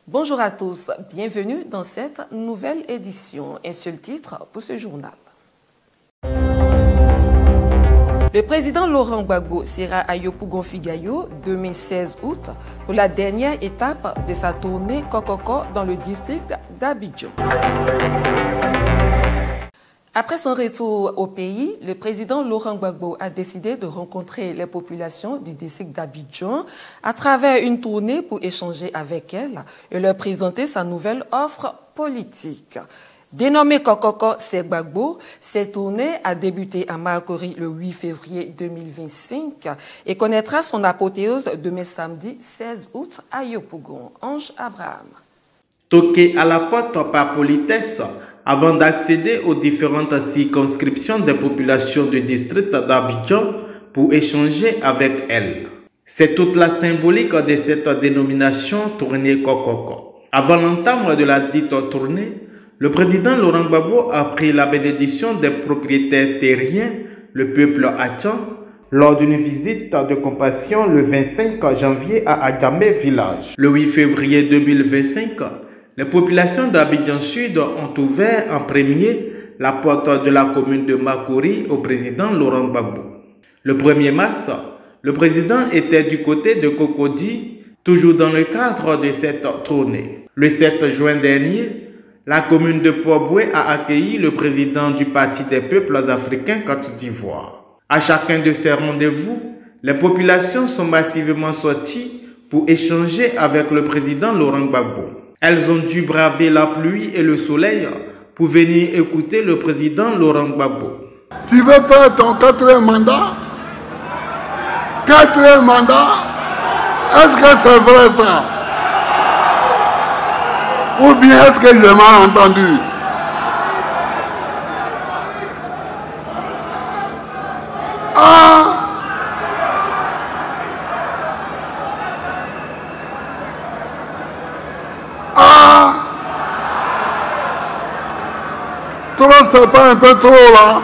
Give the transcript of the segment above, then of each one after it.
Bonjour à tous, bienvenue dans cette nouvelle édition. Un seul titre pour ce journal. Le président Laurent Gbagbo sera à Yopougon-Figayo demain 16 août pour la dernière étape de sa tournée Kokoko dans le district d'Abidjan. Après son retour au pays, le président Laurent Gbagbo a décidé de rencontrer les populations du district d'Abidjan à travers une tournée pour échanger avec elles et leur présenter sa nouvelle offre politique. Dénommée Kokoko C'est Gbagbo, cette tournée a débuté à Marcory le 8 février 2025 et connaîtra son apothéose demain samedi 16 août à Yopougon. Ange Abraham. Toqué à la porte par politesse, avant d'accéder aux différentes circonscriptions des populations du district d'Abidjan pour échanger avec elles. C'est toute la symbolique de cette dénomination tournée Kokoko. Avant l'entame de la dite tournée, le président Laurent Gbagbo a pris la bénédiction des propriétaires terriens, le peuple Atchan, lors d'une visite de compassion le 25 janvier à Adjamé village. Le 8 février 2025, les populations d'Abidjan Sud ont ouvert en premier la porte de la commune de Marcory au président Laurent Gbagbo. Le 1er mars, le président était du côté de Cocody, toujours dans le cadre de cette tournée. Le 7 juin dernier, la commune de Port-Boué a accueilli le président du Parti des peuples africains Côte d'Ivoire. À chacun de ces rendez-vous, les populations sont massivement sorties pour échanger avec le président Laurent Gbagbo. Elles ont dû braver la pluie et le soleil pour venir écouter le président Laurent Gbagbo. Tu veux faire ton 4e mandat? 4e mandat? Est-ce que c'est vrai ça? Ou bien est-ce que j'ai mal entendu? Ah! Ah! Trop, c'est pas un peu trop là?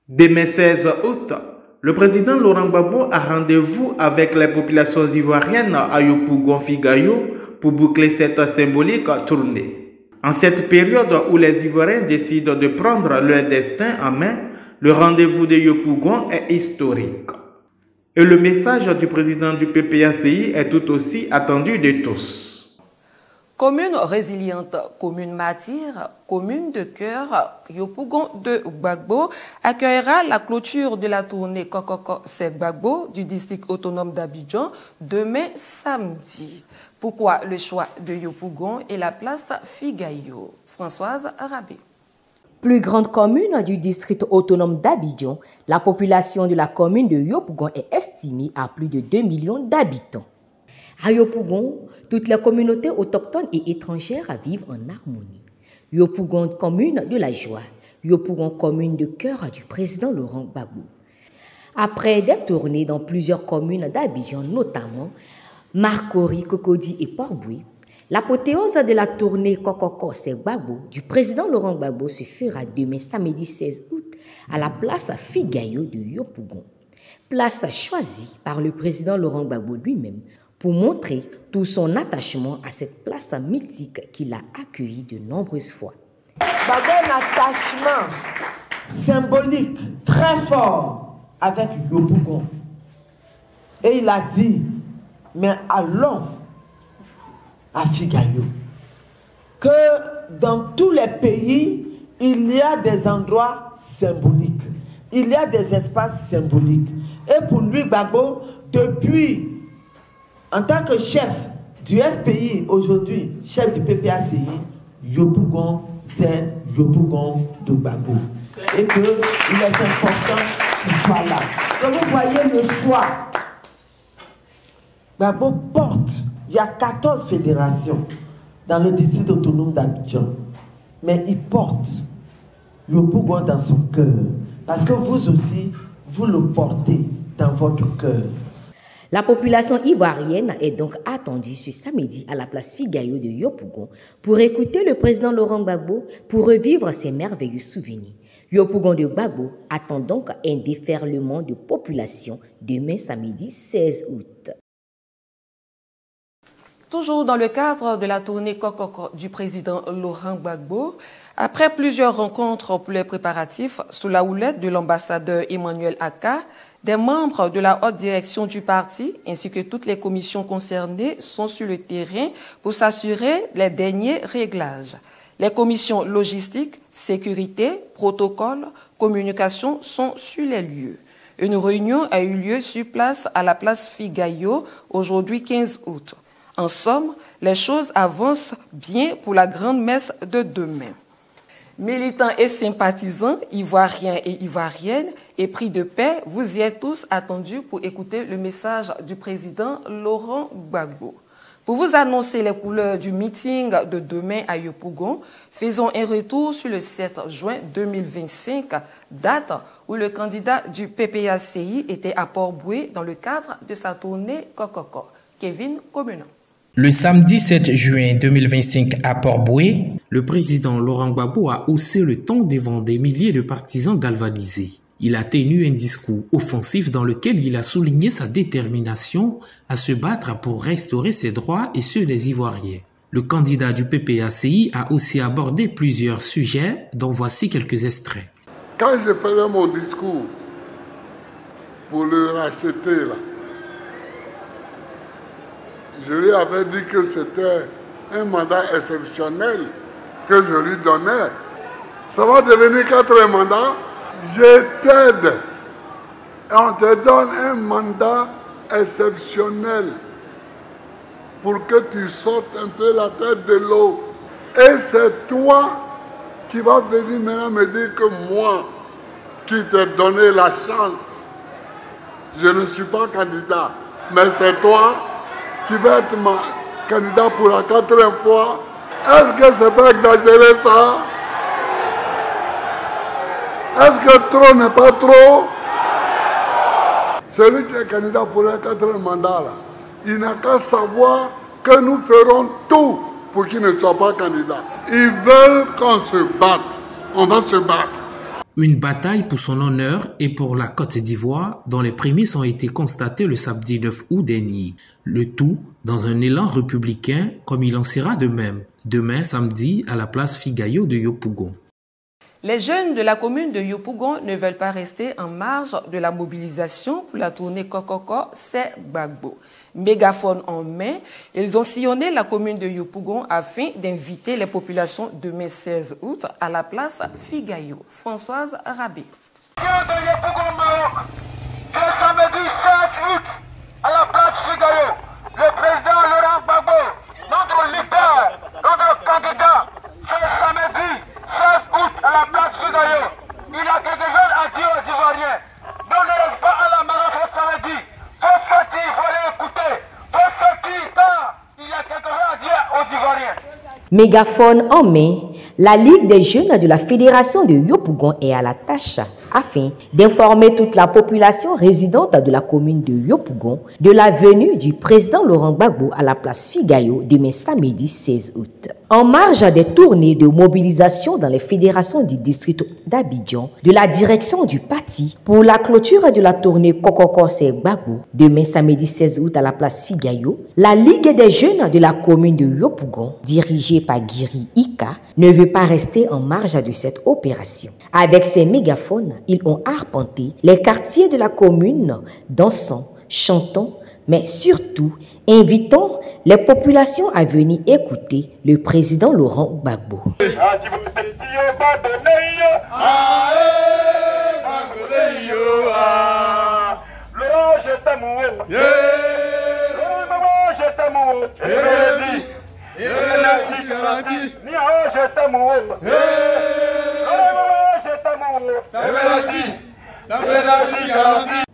Demain 16 août, le président Laurent Gbagbo a rendez-vous avec les populations ivoiriennes à Yopougon-Figayo pour boucler cette symbolique tournée. En cette période où les Ivoiriens décident de prendre leur destin en main, le rendez-vous de Yopougon est historique. Et le message du président du PPACI est tout aussi attendu de tous. Commune résiliente, commune martyre, commune de cœur, Yopougon de Gbagbo accueillera la clôture de la tournée Kokoko C'est Gbagbo du district autonome d'Abidjan demain samedi. Pourquoi le choix de Yopougon et la place Figayo? Françoise Rabé. Plus grande commune du district autonome d'Abidjan, la population de la commune de Yopougon est estimée à plus de 2 millions d'habitants. À Yopougon, toutes les communautés autochtones et étrangères vivent en harmonie. Yopougon, commune de la joie. Yopougon, commune de cœur du président Laurent Gbagbo. Après des tournées dans plusieurs communes d'Abidjan, notamment Marcory, Cocody et Port-Boué, l'apothéose de la tournée Kokoko C'est Gbagbo du président Laurent Gbagbo se fera demain samedi 16 août à la place Figayo de Yopougon. Place choisie par le président Laurent Gbagbo lui-même pour montrer tout son attachement à cette place mythique qu'il a accueillie de nombreuses fois. Gbagbo a un attachement symbolique très fort avec Yopougon. Et il a dit, mais allons à Figayo. Que dans tous les pays, il y a des endroits symboliques. Il y a des espaces symboliques. Et pour lui, Gbagbo, depuis en tant que chef du FPI aujourd'hui, chef du PPACI, Yopougon, c'est Yopougon de Gbagbo. Et qu'il est important qu'il soit là. Donc vous voyez le choix. Gbagbo porte, il y a 14 fédérations dans le district autonome d'Abidjan. Mais il porte Yopougon dans son cœur. Parce que vous aussi, vous le portez dans votre cœur. La population ivoirienne est donc attendue ce samedi à la place Figayo de Yopougon pour écouter le président Laurent Gbagbo pour revivre ses merveilleux souvenirs. Yopougon de Gbagbo attend donc un déferlement de population demain samedi 16 août. Toujours dans le cadre de la tournée Kokoko du président Laurent Gbagbo, après plusieurs rencontres pour les préparatifs sous la houlette de l'ambassadeur Emmanuel Aka, des membres de la haute direction du parti ainsi que toutes les commissions concernées sont sur le terrain pour s'assurer les derniers réglages. Les commissions logistiques, sécurité, protocole, communication sont sur les lieux. Une réunion a eu lieu sur place à la place Figayo, aujourd'hui 15 août. En somme, les choses avancent bien pour la grande messe de demain. Militants et sympathisants, ivoiriens et ivoiriennes, épris de paix, vous y êtes tous attendus pour écouter le message du président Laurent Gbagbo. Pour vous annoncer les couleurs du meeting de demain à Yopougon, faisons un retour sur le 7 juin 2025, date où le candidat du PPACI était à Port-Boué dans le cadre de sa tournée Kokoko. Kevin Communant. Le samedi 7 juin 2025 à Port-Boué, le président Laurent Gbagbo a haussé le ton devant des milliers de partisans galvanisés. Il a tenu un discours offensif dans lequel il a souligné sa détermination à se battre pour restaurer ses droits et ceux des Ivoiriens. Le candidat du PPACI a aussi abordé plusieurs sujets, dont voici quelques extraits. Quand je faisais mon discours pour le racheter, là, je lui avais dit que c'était un mandat exceptionnel que je lui donnais. Ça va devenir 4 mandats. Je t'aide. Et on te donne un mandat exceptionnel pour que tu sortes un peu la tête de l'eau. Et c'est toi qui vas venir maintenant me dire que moi, qui t'ai donné la chance, je ne suis pas candidat, mais c'est toi qui va être mon candidat pour la 4e fois. Est-ce que c'est pas exagéré ça? Est-ce que trop n'est pas trop? Celui qui est candidat pour le 4e mandat, là, il n'a qu'à savoir que nous ferons tout pour qu'il ne soit pas candidat. Ils veulent qu'on se batte. On va se battre. Une bataille pour son honneur et pour la Côte d'Ivoire dont les prémices ont été constatées le samedi 9 août dernier. Le tout dans un élan républicain comme il en sera de même, demain samedi à la place Figayo de Yopougon. Les jeunes de la commune de Yopougon ne veulent pas rester en marge de la mobilisation pour la tournée Kokoko, c'est Gbagbo. Mégaphone en main, ils ont sillonné la commune de Yopougon afin d'inviter les populations demain 16 août à la place Figayo. Françoise Rabé. De Yopougon, Maroc, ce samedi 16 août à la place Figayo, le président Laurent Gbagbo, notre leader, notre candidat, ce samedi 16 août à la place Figayo, il a quelque chose à dire aux Ivoiriens. Donnez pas à la Maroc ce samedi. Faut sortir, faut l'écouter. Faut sortir car il y a quelque chose à dire aux Ivoiriens. Mégaphone en main, la Ligue des jeunes de la Fédération de Yopougon est à la tâche afin d'informer toute la population résidente de la commune de Yopougon de la venue du président Laurent Gbagbo à la place Figayo demain samedi 16 août. En marge des tournées de mobilisation dans les fédérations du district d'Abidjan, de la direction du parti pour la clôture de la tournée Kokoko c'est Gbagbo demain samedi 16 août à la place Figayo, la Ligue des jeunes de la commune de Yopougon, dirigée par Giri Ika, ne veut pas rester en marge de cette opération. Avec ses mégaphones, ils ont arpenté les quartiers de la commune, dansant, chantant, mais surtout invitant les populations à venir écouter le président Laurent Gbagbo.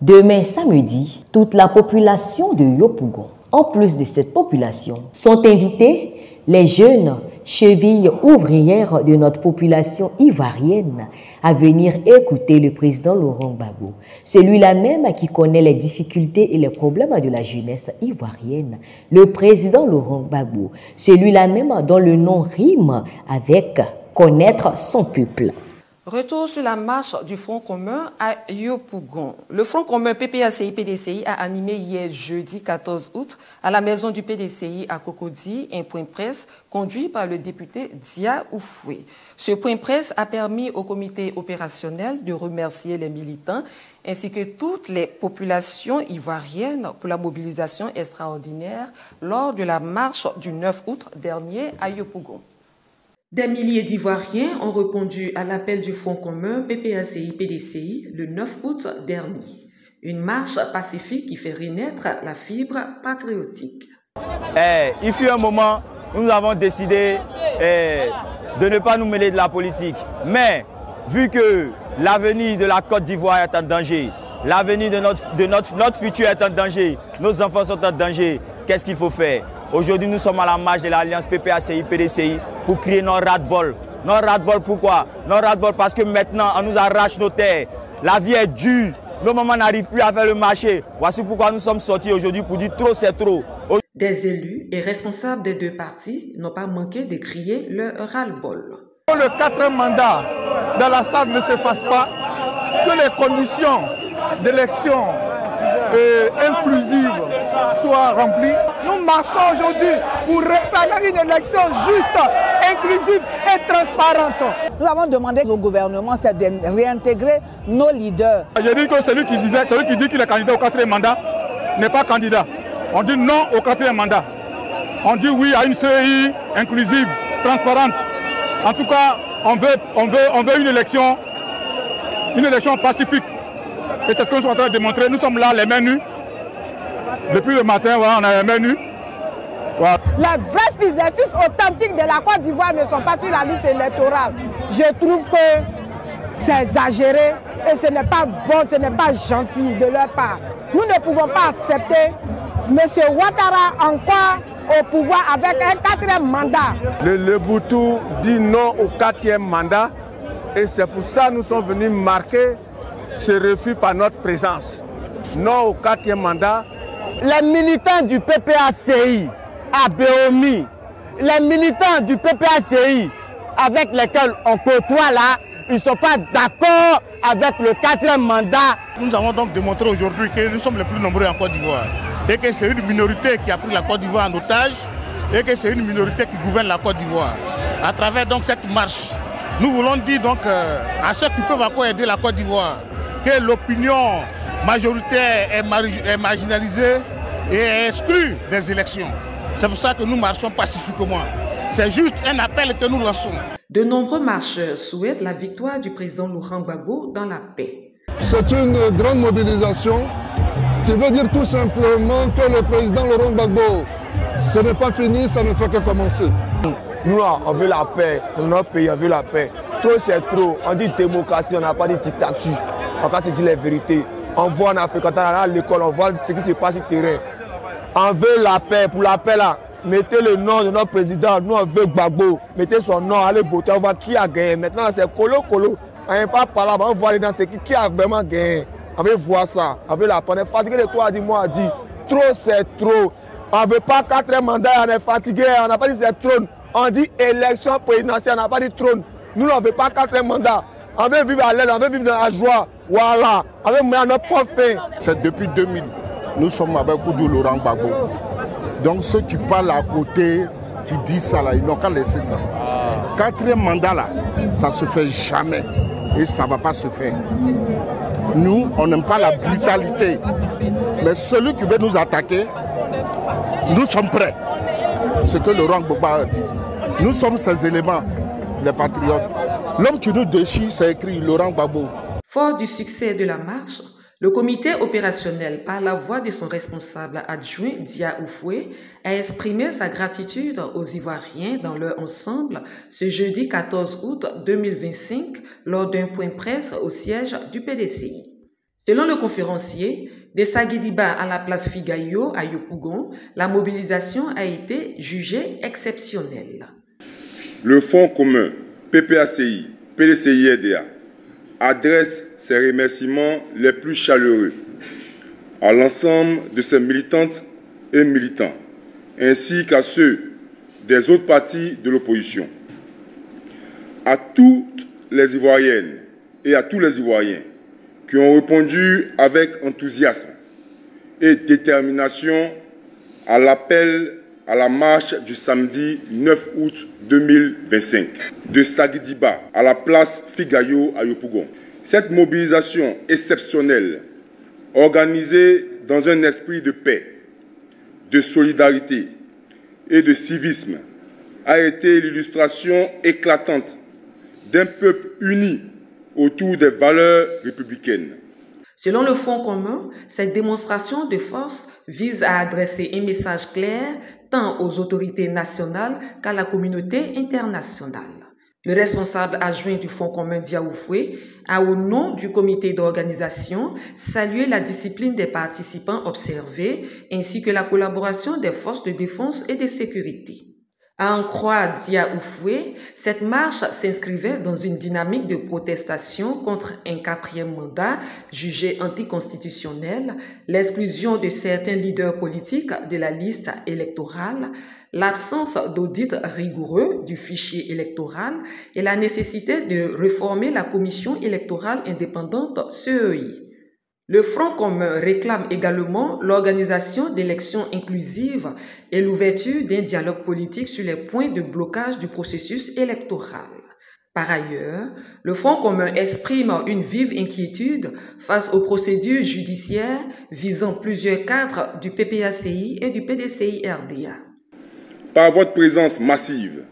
Demain samedi, toute la population de Yopougon, en plus de cette population, sont invités les jeunes chevilles ouvrières de notre population ivoirienne à venir écouter le président Laurent Gbagbo, celui-là même qui connaît les difficultés et les problèmes de la jeunesse ivoirienne. Le président Laurent Gbagbo, celui-là même dont le nom rime avec connaître son peuple. Retour sur la marche du Front commun à Yopougon. Le Front commun PPACI-PDCI a animé hier jeudi 14 août à la maison du PDCI à Cocody un point presse conduit par le député Dia Oufoué. Ce point presse a permis au comité opérationnel de remercier les militants ainsi que toutes les populations ivoiriennes pour la mobilisation extraordinaire lors de la marche du 9 août dernier à Yopougon. Des milliers d'Ivoiriens ont répondu à l'appel du Front commun PPACI-PDCI le 9 août dernier. Une marche pacifique qui fait renaître la fibre patriotique. Il fut un moment où nous avons décidé de ne pas nous mêler de la politique. Mais vu que l'avenir de la Côte d'Ivoire est en danger, l'avenir de notre futur est en danger, nos enfants sont en danger, qu'est-ce qu'il faut faire? Aujourd'hui, nous sommes à la marche de l'Alliance PPACI-PDCI pour crier non ras-le-bol. Non ras-le-bol pourquoi? Non ras-le-bol parce que maintenant, on nous arrache nos terres. La vie est dure. Nos mamans n'arrivent plus à faire le marché. Voici pourquoi nous sommes sortis aujourd'hui pour dire trop c'est trop. Des élus et responsables des deux partis n'ont pas manqué de crier leur ras-le-bol. Le 4e mandat dans la salle ne se fasse pas, que les conditions d'élection inclusive soient remplies. Nous marchons aujourd'hui pour réclamer une élection juste, inclusive et transparente. Nous avons demandé au gouvernement de réintégrer nos leaders. J'ai dit que celui qui dit qu'il est candidat au 4e mandat n'est pas candidat. On dit non au 4e mandat. On dit oui à une CEI inclusive, transparente. En tout cas, on veut une élection pacifique. Et c'est ce que nous sommes en train de démontrer. Nous sommes là, les mains nues. Depuis le matin, voilà, on a les mains nues. Voilà. Les fils authentiques de la Côte d'Ivoire ne sont pas sur la liste électorale. Je trouve que c'est exagéré et ce n'est pas bon, ce n'est pas gentil de leur part. Nous ne pouvons pas accepter M. Ouattara encore au pouvoir avec un 4e mandat. Le Boutou dit non au 4e mandat et c'est pour ça que nous sommes venus marquer ce refus par notre présence. Non au 4e mandat. Les militants du PPACI à Béomi, les militants du PPACI avec lesquels on côtoie là, ils ne sont pas d'accord avec le 4e mandat. Nous avons donc démontré aujourd'hui que nous sommes les plus nombreux en Côte d'Ivoire et que c'est une minorité qui a pris la Côte d'Ivoire en otage et que c'est une minorité qui gouverne la Côte d'Ivoire. À travers donc cette marche, nous voulons dire donc à ceux qui peuvent encore aider la Côte d'Ivoire que l'opinion majoritaire est marginalisée et est exclue des élections. C'est pour ça que nous marchons pacifiquement. C'est juste un appel que nous lançons. De nombreux marcheurs souhaitent la victoire du président Laurent Gbagbo dans la paix. C'est une grande mobilisation qui veut dire tout simplement que le président Laurent Gbagbo, ce n'est pas fini, ça ne fait que commencer. Nous, on veut la paix, c'est notre pays, on veut la paix. Trop, c'est trop. On dit démocratie, on n'a pas dit dictature. On va se dire les vérités. On voit en Afrique, quand on est à l'école, on voit ce qui se passe sur le terrain. On veut la paix. Pour la paix, là, mettez le nom de notre président. Nous, on veut Gbagbo. Mettez son nom, allez voter. On voit qui a gagné. Maintenant, c'est Kolo. On n'est pas par là, on va voir dans qui a vraiment gagné. On veut voir ça. On veut la paix. On est fatigué de toi, dis-moi, a dit. Trop, c'est trop. On ne veut pas 4e mandat, on est fatigué. On n'a pas dit c'est trône. On dit élection présidentielle, on n'a pas dit trône. Nous, on ne veut pas 4e mandat. On veut vivre à l'aise, on veut vivre dans la joie. Voilà, on veut mener notre propre fin. C'est depuis 2000. Nous sommes avec Oudou Laurent Gbagbo. Donc ceux qui parlent à côté, qui disent ça là, ils n'ont qu'à laisser ça. 4e mandat là, ça ne se fait jamais. Et ça ne va pas se faire. Nous, on n'aime pas la brutalité. Mais celui qui veut nous attaquer, nous sommes prêts. Ce que Laurent Gbagbo a dit. Nous sommes ces éléments, les patriotes. L'homme qui nous déchire, c'est écrit Laurent Gbagbo. Fort du succès de la marche, le comité opérationnel, par la voix de son responsable adjoint Dia Oufoué, a exprimé sa gratitude aux Ivoiriens dans leur ensemble ce jeudi 14 août 2025 lors d'un point presse au siège du PDCI. Selon le conférencier, de Saguidiba à la place Figayo à Yopougon, la mobilisation a été jugée exceptionnelle. Le Front commun PPACI, PDCI-RDA adresse ses remerciements les plus chaleureux à l'ensemble de ses militantes et militants, ainsi qu'à ceux des autres partis de l'opposition, à toutes les Ivoiriennes et à tous les Ivoiriens qui ont répondu avec enthousiasme et détermination à l'appel à la marche du samedi 9 août 2025 de Sagidiba à la place Figayo à Yopougon. Cette mobilisation exceptionnelle, organisée dans un esprit de paix, de solidarité et de civisme, a été l'illustration éclatante d'un peuple uni autour des valeurs républicaines. Selon le Front commun, cette démonstration de force vise à adresser un message clair tant aux autorités nationales qu'à la communauté internationale. Le responsable adjoint du Front commun Diaoufoué a, au nom du comité d'organisation, salué la discipline des participants observés ainsi que la collaboration des forces de défense et de sécurité. À en croire Diaoufoué, cette marche s'inscrivait dans une dynamique de protestation contre un quatrième mandat jugé anticonstitutionnel, l'exclusion de certains leaders politiques de la liste électorale, l'absence d'audit rigoureux du fichier électoral et la nécessité de réformer la commission électorale indépendante CEI. Le Front commun réclame également l'organisation d'élections inclusives et l'ouverture d'un dialogue politique sur les points de blocage du processus électoral. Par ailleurs, le Front commun exprime une vive inquiétude face aux procédures judiciaires visant plusieurs cadres du PPACI et du PDCI-RDA. Par votre présence massive,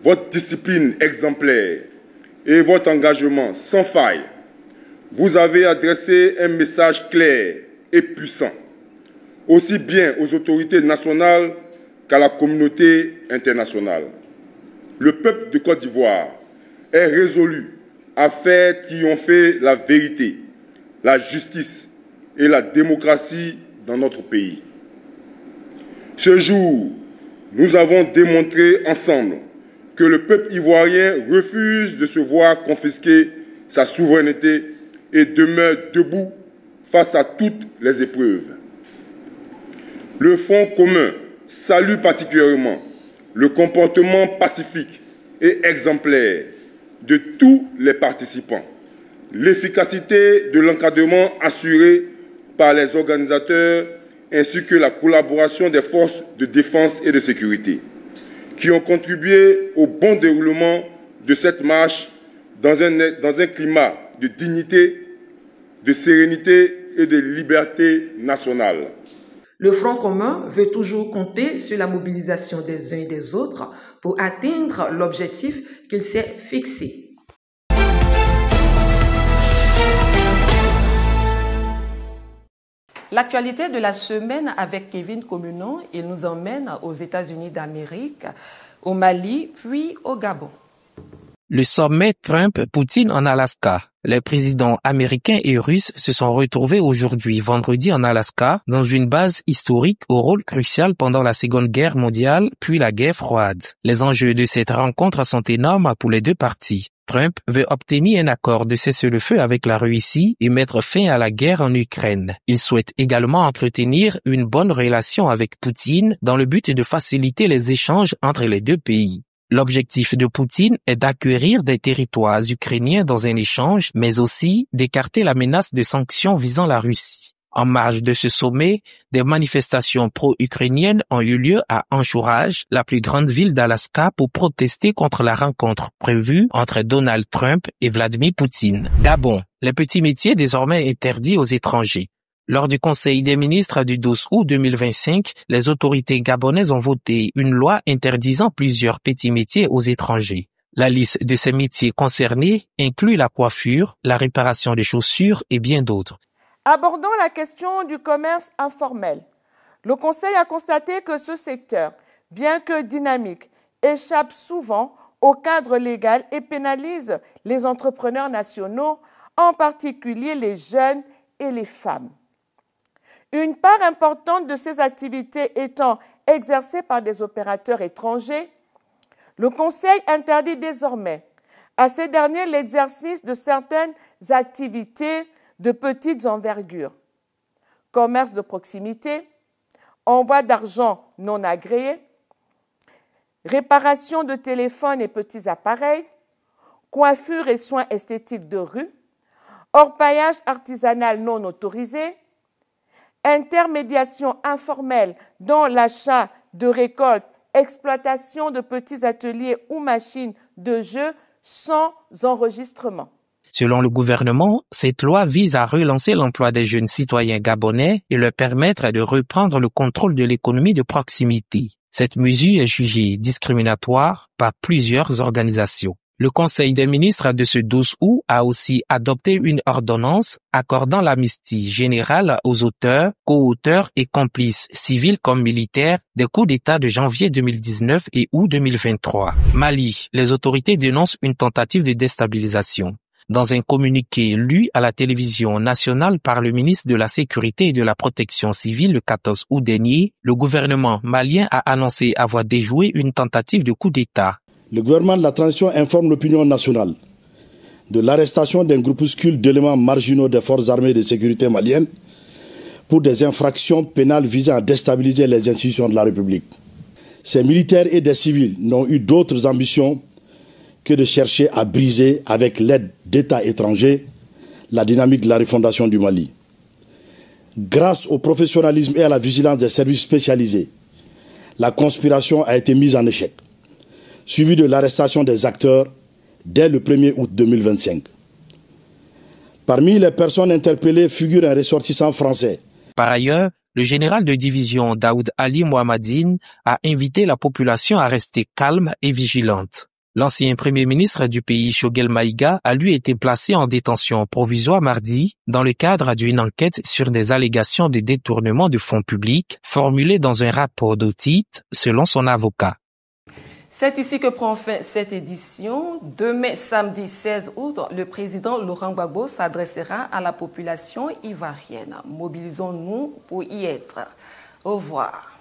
votre discipline exemplaire et votre engagement sans faille, vous avez adressé un message clair et puissant, aussi bien aux autorités nationales qu'à la communauté internationale. Le peuple de Côte d'Ivoire est résolu à faire triompher la vérité, la justice et la démocratie dans notre pays. Ce jour, nous avons démontré ensemble que le peuple ivoirien refuse de se voir confisquer sa souveraineté et demeure debout face à toutes les épreuves. Le Front commun salue particulièrement le comportement pacifique et exemplaire de tous les participants, l'efficacité de l'encadrement assuré par les organisateurs ainsi que la collaboration des forces de défense et de sécurité, qui ont contribué au bon déroulement de cette marche dans un climat de dignité, de sérénité et de liberté nationale. Le Front commun veut toujours compter sur la mobilisation des uns et des autres pour atteindre l'objectif qu'il s'est fixé. L'actualité de la semaine avec Kevin Communon, il nous emmène aux États-Unis d'Amérique, au Mali, puis au Gabon. Le sommet Trump-Poutine en Alaska. Les présidents américains et russes se sont retrouvés aujourd'hui, vendredi, en Alaska, dans une base historique au rôle crucial pendant la Seconde Guerre mondiale, puis la guerre froide. Les enjeux de cette rencontre sont énormes pour les deux parties. Trump veut obtenir un accord de cessez-le-feu avec la Russie et mettre fin à la guerre en Ukraine. Il souhaite également entretenir une bonne relation avec Poutine dans le but de faciliter les échanges entre les deux pays. L'objectif de Poutine est d'acquérir des territoires ukrainiens dans un échange, mais aussi d'écarter la menace de sanctions visant la Russie. En marge de ce sommet, des manifestations pro-ukrainiennes ont eu lieu à Anchorage, la plus grande ville d'Alaska, pour protester contre la rencontre prévue entre Donald Trump et Vladimir Poutine. Gabon, les petits métiers désormais interdits aux étrangers. Lors du Conseil des ministres du 12 août 2025, les autorités gabonaises ont voté une loi interdisant plusieurs petits métiers aux étrangers. La liste de ces métiers concernés inclut la coiffure, la réparation des chaussures et bien d'autres. Abordons la question du commerce informel. Le Conseil a constaté que ce secteur, bien que dynamique, échappe souvent au cadre légal et pénalise les entrepreneurs nationaux, en particulier les jeunes et les femmes. Une part importante de ces activités étant exercée par des opérateurs étrangers, le Conseil interdit désormais à ces derniers l'exercice de certaines activités de petite envergure, commerce de proximité, envoi d'argent non agréé, réparation de téléphones et petits appareils, coiffure et soins esthétiques de rue, orpaillage artisanal non autorisé, intermédiation informelle dans l'achat de récoltes, exploitation de petits ateliers ou machines de jeu sans enregistrement. Selon le gouvernement, cette loi vise à relancer l'emploi des jeunes citoyens gabonais et leur permettre de reprendre le contrôle de l'économie de proximité. Cette mesure est jugée discriminatoire par plusieurs organisations. Le Conseil des ministres de ce 12 août a aussi adopté une ordonnance accordant l'amnistie générale aux auteurs, co-auteurs et complices civils comme militaires des coups d'État de janvier 2019 et août 2023. Mali, les autorités dénoncent une tentative de déstabilisation. Dans un communiqué lu à la télévision nationale par le ministre de la Sécurité et de la Protection civile le 14 août dernier, le gouvernement malien a annoncé avoir déjoué une tentative de coup d'État. Le gouvernement de la transition informe l'opinion nationale de l'arrestation d'un groupuscule d'éléments marginaux des forces armées de sécurité maliennes pour des infractions pénales visant à déstabiliser les institutions de la République. Ces militaires et des civils n'ont eu d'autres ambitions que de chercher à briser, avec l'aide d'États étrangers, la dynamique de la refondation du Mali. Grâce au professionnalisme et à la vigilance des services spécialisés, la conspiration a été mise en échec, suivie de l'arrestation des acteurs dès le 1er août 2025. Parmi les personnes interpellées figure un ressortissant français. Par ailleurs, le général de division Daoud Ali Mohamedine a invité la population à rester calme et vigilante. L'ancien premier ministre du pays, Choguel Maïga, a lui été placé en détention provisoire mardi dans le cadre d'une enquête sur des allégations de détournement de fonds publics formulées dans un rapport d'audit selon son avocat. C'est ici que prend fin cette édition. Demain, samedi 16 août, le président Laurent Gbagbo s'adressera à la population ivoirienne. Mobilisons-nous pour y être. Au revoir.